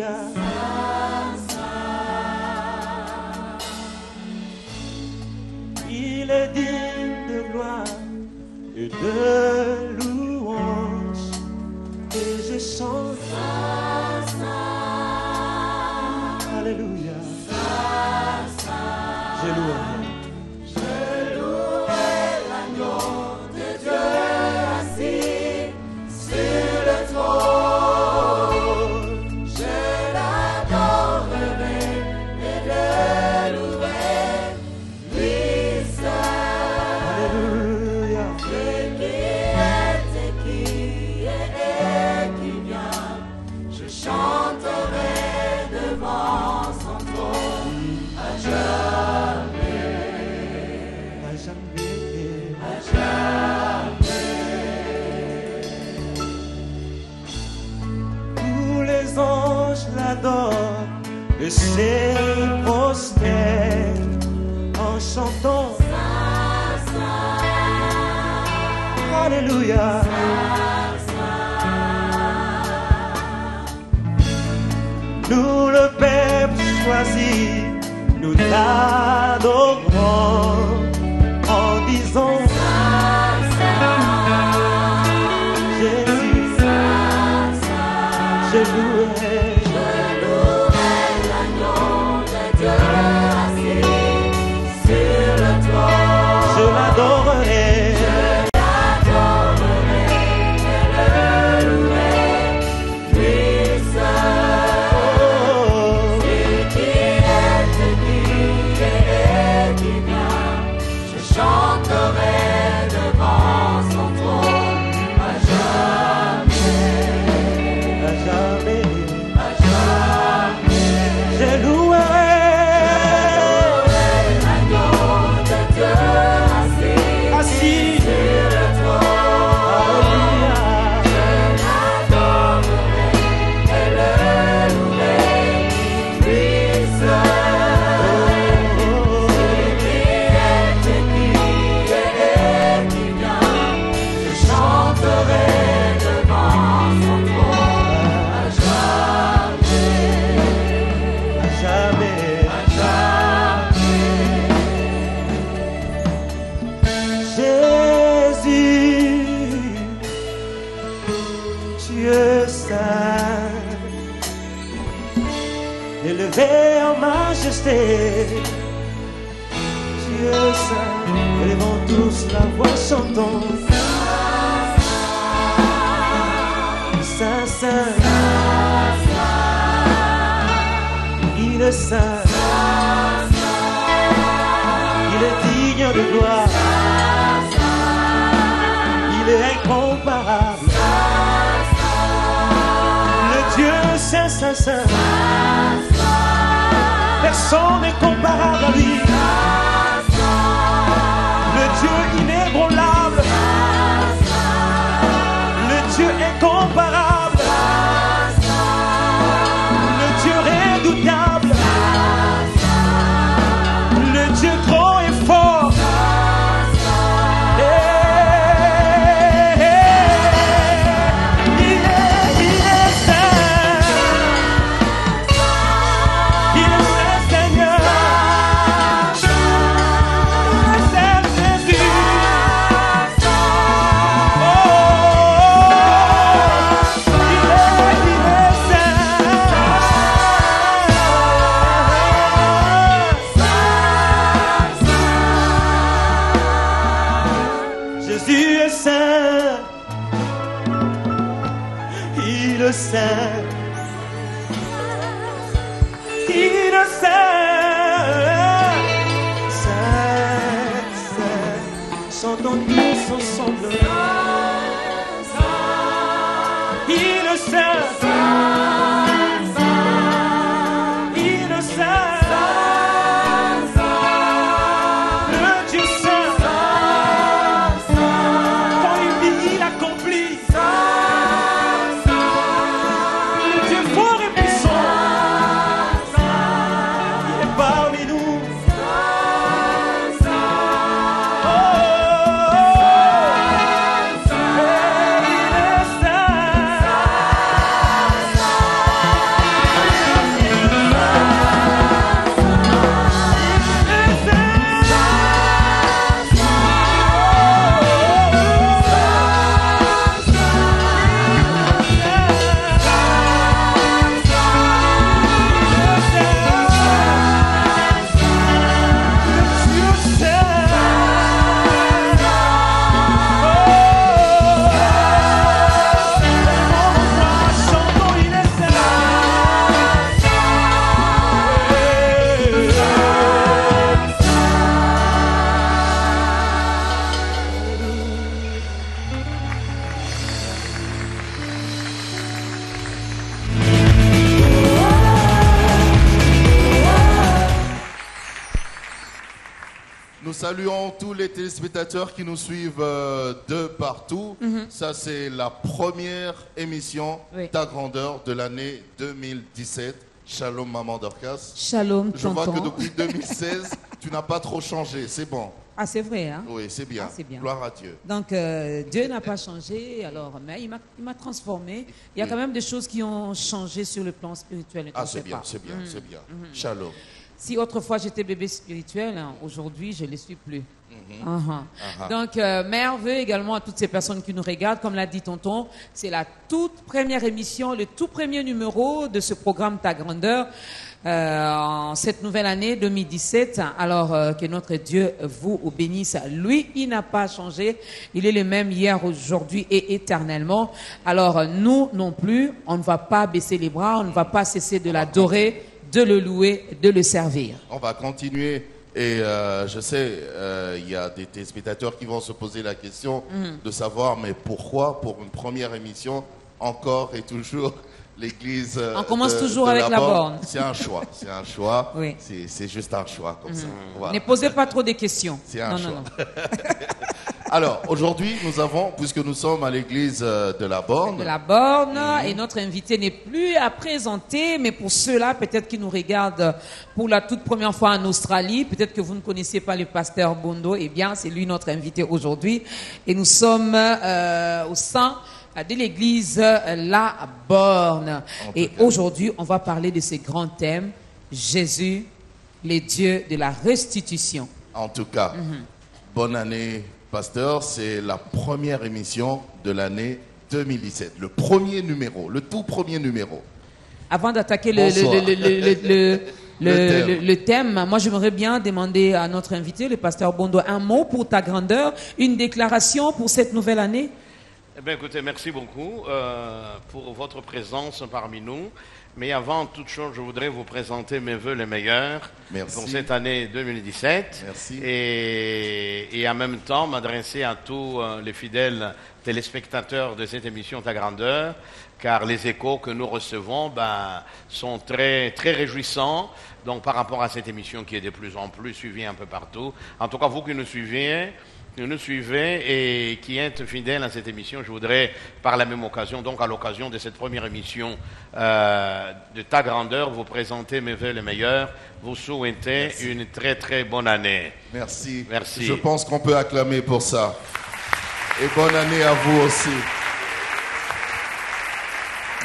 Alléluia. Il est digne de gloire et de louange, et je chante. Alléluia. Je louerai. Je louerai l'agneau de Dieu assis sur le trône. Je l'adorerai et le louerai, lui seul. Alléluia. Celui qui est et qui vient, je chanterai devant son trône à jamais, À jamais. à jamais. Tous les anges l'adorent et se prosternent en chantant. Alléluia. Nous le peuple choisi, nous t'adorons en disant Jésus, je louerai. Je louerai l'agneau de Dieu assis sur le trône. Je l'adorerai. Chanterai devant son trône à jamais, À jamais, à jamais. je louerai. L'agneau de Dieu assis sur le trône. Alléluia. Je l'adorerai et le louerai, lui seul. Celui qui est et qui vient, je chanterai devant son trône à jamais, À jamais. à jamais. Jésus, Dieu saint, élevé en majesté, Dieu saint, élevons tous la voix, chantons. Saint, saint, il est saint, il est digne de gloire, il est incomparable. Le Dieu saint, saint, saint, personne n'est comparable à lui. Le Dieu inébranlable, le Dieu incomparable, le Dieu redoutable, le Dieu grand et fort. Il est saint, il est saint Seigneur, il est saint Jésus. Jésus est saint, il est saint, il est saint, saint, saint, chantons tous ensemble. Il est saint, il est saint, le Dieu saint, quand il dit il accomplit, le Dieu fort et puissant, saluons tous les téléspectateurs qui nous suivent de partout. Ça, c'est la première émission Ta Grandeur de l'année 2017. Shalom, maman Dorcas. Shalom, tonton. Je vois que depuis 2016, tu n'as pas trop changé. C'est bon. Ah, c'est vrai, hein? Oui, c'est bien. Ah, c'est bien. Gloire à Dieu. Donc, Dieu n'a pas changé, alors, mais il m'a transformé. Il y a quand même des choses qui ont changé sur le plan spirituel. Ah, c'est bien, c'est bien, c'est bien. Shalom. Si autrefois j'étais bébé spirituel, hein, aujourd'hui je ne le suis plus. Donc, merveilleux également à toutes ces personnes qui nous regardent. Comme l'a dit tonton, c'est la toute première émission, le tout premier numéro de ce programme Ta Grandeur en cette nouvelle année 2017. Alors que notre Dieu vous bénisse. Lui, il n'a pas changé. Il est le même hier, aujourd'hui et éternellement. Alors nous non plus, on ne va pas baisser les bras, on ne va pas cesser de l'adorer, de le louer, de le servir. On va continuer. Et je sais, il y a des téléspectateurs qui vont se poser la question de savoir, mais pourquoi, pour une première émission, encore et toujours, l'église on commence toujours avec la borne. C'est un choix, c'est un choix. Oui. C'est juste un choix comme ça. Voilà. Ne posez pas trop de questions. C'est un choix. Non. Alors, aujourd'hui, nous avons, puisque nous sommes à l'église de la Borne. De la Borne, et notre invité n'est plus à présenter, mais pour ceux-là, peut-être qui nous regardent pour la toute première fois en Australie, peut-être que vous ne connaissez pas le pasteur Bondo, eh bien, c'est lui notre invité aujourd'hui. Et nous sommes au sein de l'église La Borne. Et aujourd'hui, on va parler de ce grand thème, Jésus, les dieux de la restitution. En tout cas, bonne année, pasteur. C'est la première émission de l'année 2017. Le premier numéro, le tout premier numéro. Avant d'attaquer le thème, moi j'aimerais bien demander à notre invité, le pasteur Bondo, un mot pour Ta Grandeur, une déclaration pour cette nouvelle année. Eh bien, écoutez, merci beaucoup pour votre présence parmi nous. Mais avant toute chose, je voudrais vous présenter mes vœux les meilleurs pour cette année 2017. Merci. Et en même temps, m'adresser à tous les fidèles téléspectateurs de cette émission Ta Grandeur, car les échos que nous recevons sont très, très réjouissants. Donc, par rapport à cette émission qui est de plus en plus suivie un peu partout. En tout cas, vous qui nous suivez et qui êtes fidèles à cette émission, je voudrais, par la même occasion, donc à l'occasion de cette première émission de Ta Grandeur, vous présenter mes vœux les meilleurs, vous souhaiter une très très bonne année. Merci. Merci. Je pense qu'on peut acclamer pour ça. Et bonne année à vous aussi.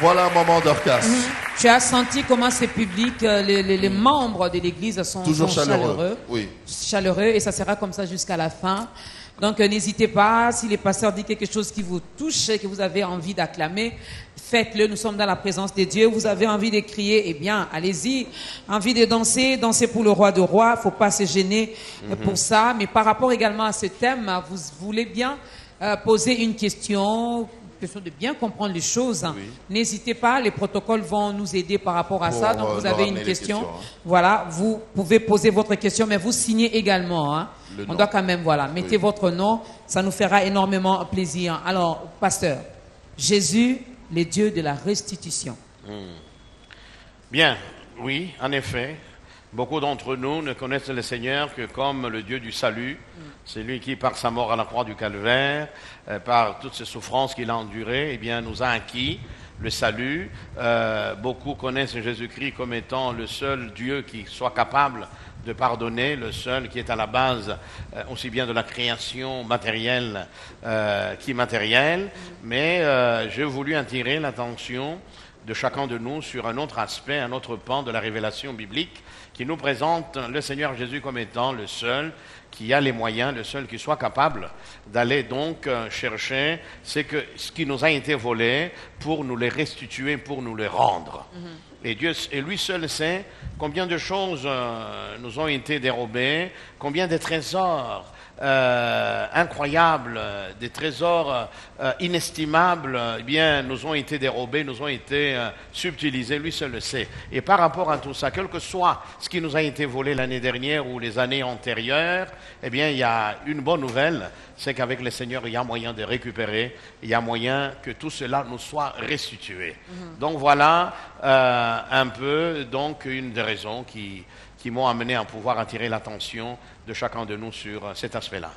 Voilà, maman Dorcas. Tu as senti comment ces publics, les membres de l'église sont toujours chaleureux. Oui. Chaleureux, et ça sera comme ça jusqu'à la fin. Donc n'hésitez pas, si les pasteurs disent quelque chose qui vous touche et que vous avez envie d'acclamer, faites-le. Nous sommes dans la présence de Dieu. Vous avez envie de crier, eh bien, allez-y. Envie de danser, dansez pour le roi de rois. Faut pas se gêner pour ça. Mais par rapport également à ce thème, vous voulez bien poser une question de bien comprendre les choses. Oui. N'hésitez pas, les protocoles vont nous aider par rapport à ça. Donc vous avez une question, voilà, vous pouvez poser votre question, mais vous signez également. Hein. On doit quand même, voilà, mettez votre nom, ça nous fera énormément plaisir. Alors, pasteur, Jésus, le Dieu de la restitution. Bien, oui, en effet. Beaucoup d'entre nous ne connaissent le Seigneur que comme le Dieu du salut. C'est lui qui, par sa mort à la croix du Calvaire, par toutes ces souffrances qu'il a endurées, eh bien, nous a acquis le salut. Beaucoup connaissent Jésus-Christ comme étant le seul Dieu qui soit capable de pardonner, le seul qui est à la base aussi bien de la création matérielle qu'immatérielle. Mais j'ai voulu attirer l'attention de chacun de nous sur un autre aspect, un autre pan de la révélation biblique qui nous présente le Seigneur Jésus comme étant le seul qui a les moyens, le seul qui soit capable d'aller donc chercher ce qui nous a été volé pour nous les restituer, pour nous les rendre. Et Dieu, et lui seul sait combien de choses nous ont été dérobées, combien de trésors incroyables, des trésors inestimables, eh bien, nous ont été dérobés, nous ont été subtilisés, lui seul le sait. Et par rapport à tout ça, quel que soit ce qui nous a été volé l'année dernière ou les années antérieures, eh bien, il y a une bonne nouvelle, c'est qu'avec le Seigneur, il y a moyen de récupérer, il y a moyen que tout cela nous soit restitué. Donc voilà un peu donc une des raisons qui qui m'ont amené à pouvoir attirer l'attention de chacun de nous sur cet aspect-là.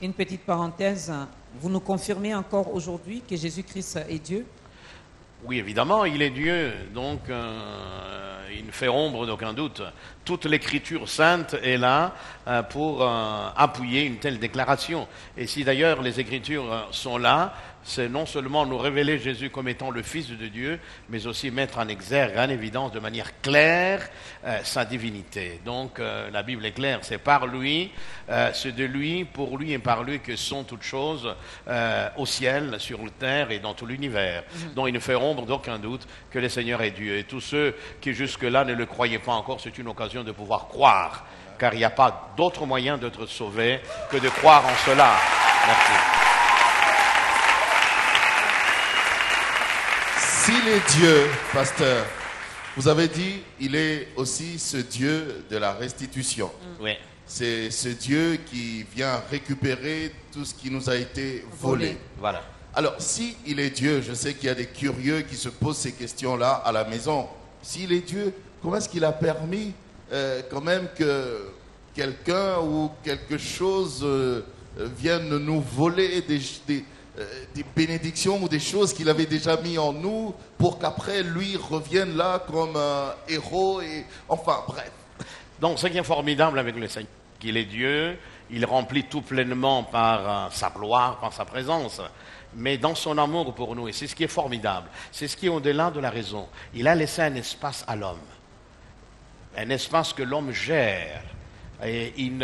Une petite parenthèse, vous nous confirmez encore aujourd'hui que Jésus-Christ est Dieu? Oui, évidemment, il est Dieu, donc il ne fait ombre d'aucun doute. Toute l'écriture sainte est là pour appuyer une telle déclaration. Et si d'ailleurs les écritures sont là, c'est non seulement nous révéler Jésus comme étant le Fils de Dieu, mais aussi mettre en exergue, en évidence, de manière claire, sa divinité. Donc la Bible est claire, c'est par lui, c'est de lui, pour lui et par lui que sont toutes choses au ciel, sur la terre et dans tout l'univers. Donc il ne fait ombre d'aucun doute que le Seigneur est Dieu. Et tous ceux qui jusque-là ne le croyaient pas encore, c'est une occasion de pouvoir croire, car il n'y a pas d'autre moyen d'être sauvé que de croire en cela. Merci. S'il est Dieu, pasteur, vous avez dit, il est aussi ce Dieu de la restitution. Oui. C'est ce Dieu qui vient récupérer tout ce qui nous a été volé. Voilà. Alors, si il est Dieu, je sais qu'il y a des curieux qui se posent ces questions-là à la maison. S'il est Dieu, comment est-ce qu'il a permis quand même que quelqu'un ou quelque chose vienne nous voler des bénédictions ou des choses qu'il avait déjà mis en nous pour qu'après lui revienne là comme un héros et enfin bref. Donc ce qui est formidable avec le Seigneur, qu'il est Dieu, il remplit tout pleinement par sa gloire, par sa présence, mais dans son amour pour nous, et c'est ce qui est formidable, c'est ce qui est au-delà de la raison. Il a laissé un espace à l'homme, un espace que l'homme gère. Et il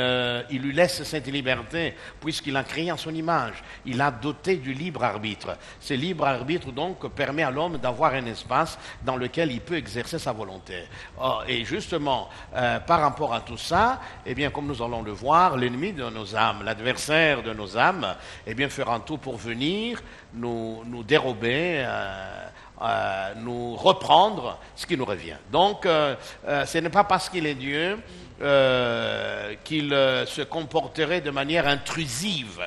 lui laisse cette liberté puisqu'il a créé en son image. Il a doté du libre arbitre. Ce libre arbitre donc permet à l'homme d'avoir un espace dans lequel il peut exercer sa volonté. Et justement, par rapport à tout ça, eh bien, comme nous allons le voir, l'ennemi de nos âmes, l'adversaire de nos âmes, eh bien, fera tout pour venir nous dérober, nous reprendre ce qui nous revient. Donc, ce n'est pas parce qu'il est Dieu qu'il se comporterait de manière intrusive.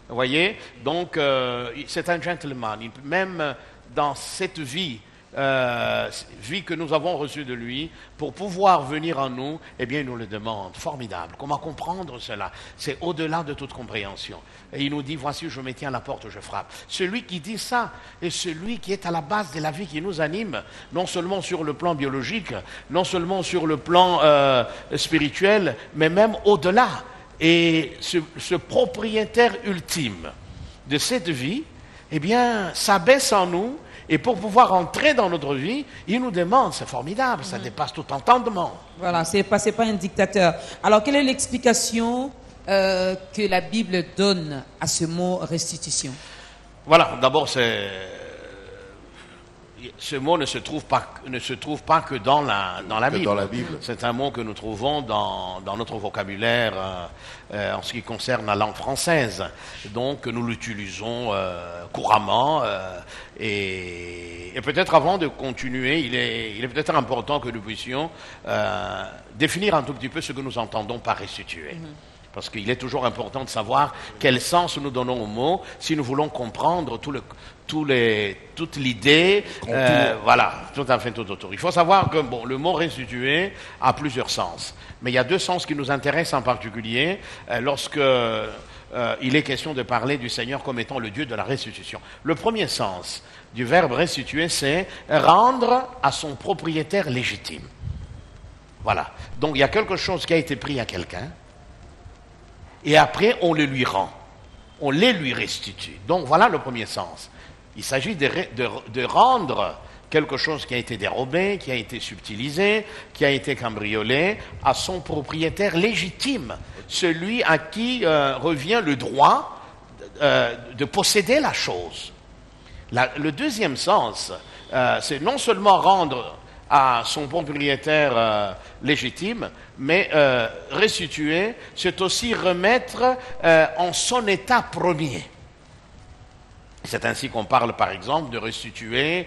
Vous voyez? Donc, c'est un gentleman. Même dans cette vie que nous avons reçue de lui, pour pouvoir venir en nous, eh bien, il nous le demande. Formidable. Comment comprendre cela? C'est au-delà de toute compréhension. Et il nous dit, voici, je me tiens à la porte, je frappe. Celui qui dit ça est celui qui est à la base de la vie qui nous anime, non seulement sur le plan biologique, non seulement sur le plan spirituel, mais même au-delà. Et ce propriétaire ultime de cette vie, eh bien, s'abaisse en nous. Et pour pouvoir entrer dans notre vie, il nous demande, c'est formidable, ça dépasse tout entendement. Voilà, c'est pas un dictateur. Alors, quelle est l'explication que la Bible donne à ce mot restitution? Voilà, d'abord, ce mot ne se trouve pas que dans la Bible. Dans la Bible. C'est un mot que nous trouvons dans notre vocabulaire en ce qui concerne la langue française. Donc nous l'utilisons couramment. Et peut-être avant de continuer, il est peut-être important que nous puissions définir un tout petit peu ce que nous entendons par restituer. Parce qu'il est toujours important de savoir quel sens nous donnons au mot si nous voulons comprendre toute l'idée, voilà, tout à fait tout autour. Il faut savoir que le mot restituer a plusieurs sens, mais il y a deux sens qui nous intéressent en particulier lorsque il est question de parler du Seigneur comme étant le Dieu de la restitution. Le premier sens du verbe restituer, c'est rendre à son propriétaire légitime. Voilà. Donc il y a quelque chose qui a été pris à quelqu'un. Et après, on le lui rend. On les lui restitue. Donc, voilà le premier sens. Il s'agit de rendre quelque chose qui a été dérobé, qui a été subtilisé, qui a été cambriolé, à son propriétaire légitime. Celui à qui revient le droit de posséder la chose. Le deuxième sens, c'est non seulement rendre à son propriétaire légitime, mais restituer, c'est aussi remettre en son état premier. C'est ainsi qu'on parle, par exemple, de restituer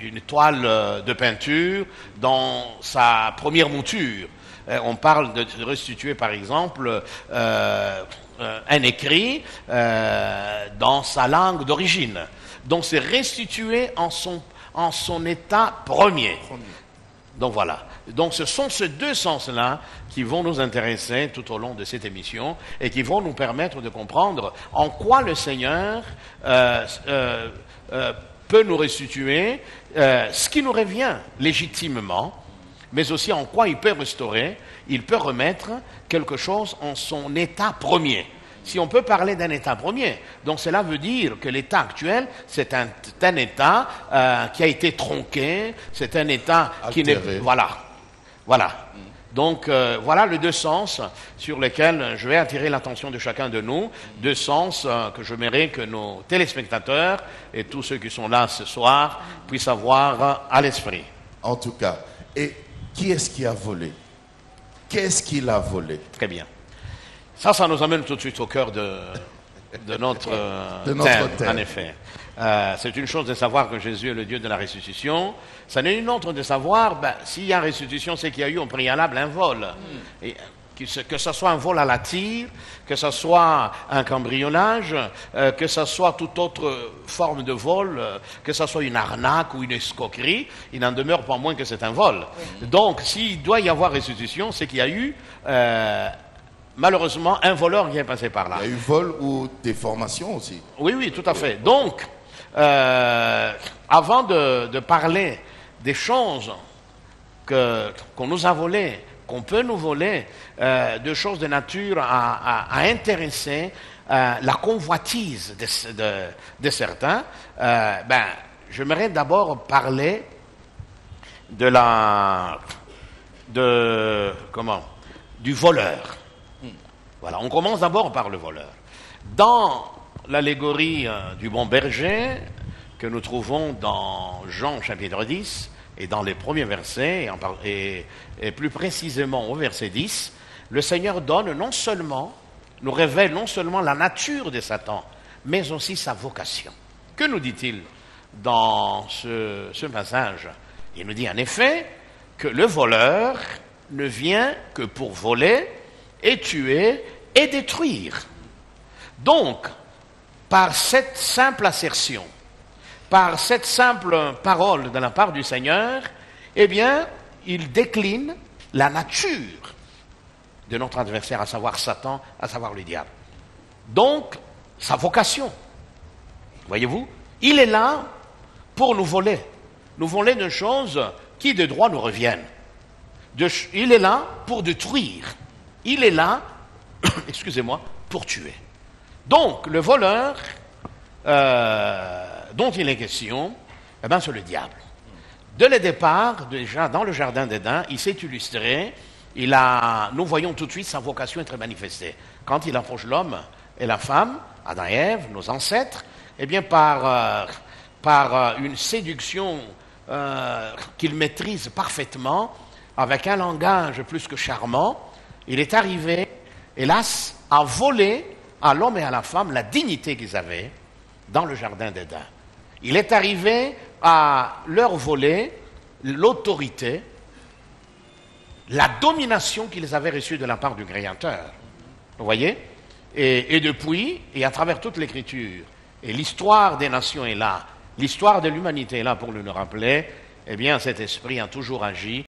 une toile de peinture dans sa première mouture. On parle de restituer, par exemple, un écrit dans sa langue d'origine. Donc, c'est restituer en son état premier. Donc voilà. Donc ce sont ces deux sens-là qui vont nous intéresser tout au long de cette émission et qui vont nous permettre de comprendre en quoi le Seigneur peut nous restituer ce qui nous revient légitimement, mais aussi en quoi il peut restaurer, il peut remettre quelque chose en son état premier. Si on peut parler d'un état premier, donc cela veut dire que l'état actuel, c'est un état qui a été tronqué, c'est un état qui n'est... Voilà. Donc voilà les deux sens sur lesquels je vais attirer l'attention de chacun de nous, deux sens que j'aimerais que nos téléspectateurs et tous ceux qui sont là ce soir puissent avoir à l'esprit. En tout cas, et qui est-ce qui a volé? Qu'est-ce qu'il a volé? Très bien. Ça nous amène tout de suite au cœur de notre thème, en effet. C'est une chose de savoir que Jésus est le Dieu de la restitution. Ça n'est une autre de savoir, s'il y a restitution, c'est qu'il y a eu au préalable un vol. Et, que ce soit un vol à la tire, que ce soit un cambriolage, que ce soit toute autre forme de vol, que ce soit une arnaque ou une escroquerie, il n'en demeure pas moins que c'est un vol. Donc, s'il doit y avoir restitution, c'est qu'il y a eu... malheureusement, un voleur qui est passé par là. Il y a eu vol ou déformation aussi. Oui, tout à fait. Donc, avant de parler des choses qu'on nous a volées, qu'on peut nous voler, de choses de nature à intéresser la convoitise de certains, j'aimerais d'abord parler du voleur. Voilà, on commence d'abord par le voleur. Dans l'allégorie du bon berger que nous trouvons dans Jean chapitre 10 et dans les premiers versets, et plus précisément au verset 10, le Seigneur nous révèle non seulement la nature de Satan, mais aussi sa vocation. Que nous dit-il dans ce passage? Il nous dit en effet que le voleur ne vient que pour voler et tuer et détruire. Donc, par cette simple assertion, par cette simple parole de la part du Seigneur, eh bien, il décline la nature de notre adversaire, à savoir Satan, à savoir le diable. Donc, sa vocation, voyez-vous, il est là pour nous voler de choses qui de droit nous reviennent. Il est là pour détruire. Il est là, excusez-moi, pour tuer. Donc, le voleur dont il est question, c'est le diable. Dès le départ, déjà dans le jardin d'Éden, il s'est illustré, nous voyons tout de suite sa vocation être manifestée. Quand il approche l'homme et la femme, Adam et Ève, nos ancêtres, eh bien par une séduction qu'il maîtrise parfaitement, avec un langage plus que charmant, il est arrivé, hélas, à voler à l'homme et à la femme la dignité qu'ils avaient dans le jardin d'Éden. Il est arrivé à leur voler l'autorité, la domination qu'ils avaient reçue de la part du Créateur. Vous voyez? Et depuis, et à travers toute l'Écriture, et l'histoire des nations est là, l'histoire de l'humanité est là pour nous rappeler, eh bien cet esprit a toujours agi